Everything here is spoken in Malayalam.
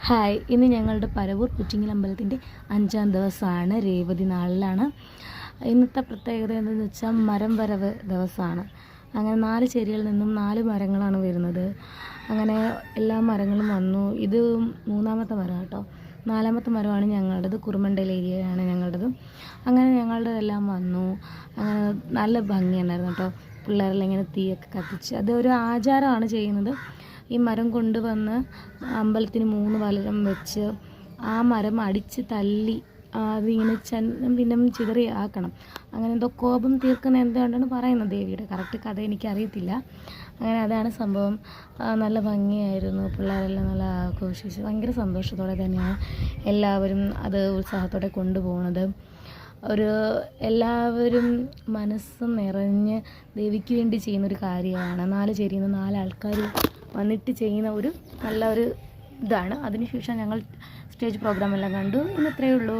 ഹായ്, ഇന്ന് ഞങ്ങളുടെ പരവൂർ പുറ്റിങ്ങൽ അമ്പലത്തിൻ്റെ 5-ാം ദിവസമാണ്. രേവതി നാളിലാണ്. ഇന്നത്തെ പ്രത്യേകത എന്താണെന്ന് വെച്ചാൽ മരം വരവ് ദിവസമാണ്. അങ്ങനെ 4 ചേരികളിൽ നിന്നും 4 മരങ്ങളാണ് വരുന്നത്. അങ്ങനെ എല്ലാ മരങ്ങളും വന്നു. ഇത് 3-ാമത്തെ മരം കേട്ടോ. 4-ാമത്തെ മരമാണ് ഞങ്ങളുടേത്. കുറുമണ്ടൽ ഏരിയയാണ് ഞങ്ങളുടേത്. അങ്ങനെ ഞങ്ങളുടേതെല്ലാം വന്നു. അങ്ങനെ നല്ല ഭംഗിയുണ്ടായിരുന്നു കേട്ടോ. പിള്ളേരെല്ലാം ഇങ്ങനെ തീയൊക്കെ കത്തിച്ച് അതൊരു ആചാരമാണ് ചെയ്യുന്നത്. ഈ മരം കൊണ്ടുവന്ന് അമ്പലത്തിന് 3 വലം വെച്ച് ആ മരം അടിച്ച് തല്ലി അതിങ്ങനെ പിന്നെ ചിതറി ആക്കണം. അങ്ങനെ എന്തോ കോപം തീർക്കുന്ന എന്തുകൊണ്ടാണ് പറയുന്നത്. ദേവിയുടെ കറക്റ്റ് കഥ എനിക്കറിയത്തില്ല. അങ്ങനെ അതാണ് സംഭവം. നല്ല ഭംഗിയായിരുന്നു. പിള്ളേരെല്ലാം നല്ല ആഘോഷിച്ച് ഭയങ്കര സന്തോഷത്തോടെ തന്നെയാണ് എല്ലാവരും അത് ഉത്സാഹത്തോടെ കൊണ്ടുപോകുന്നത്. എല്ലാവരും മനസ്സ് നിറഞ്ഞ് ദേവിക്ക് വേണ്ടി ചെയ്യുന്നൊരു കാര്യമാണ്. 4 ചേരിയിൽ നിന്ന് 4 ആൾക്കാർ വന്നിട്ട് ചെയ്യുന്ന നല്ല ഒരു ഇതാണ്. അതിനുശേഷം ഞങ്ങൾ സ്റ്റേജ് പ്രോഗ്രാമെല്ലാം കണ്ടു. ഇന്ന് ഇത്രയേ ഉള്ളൂ.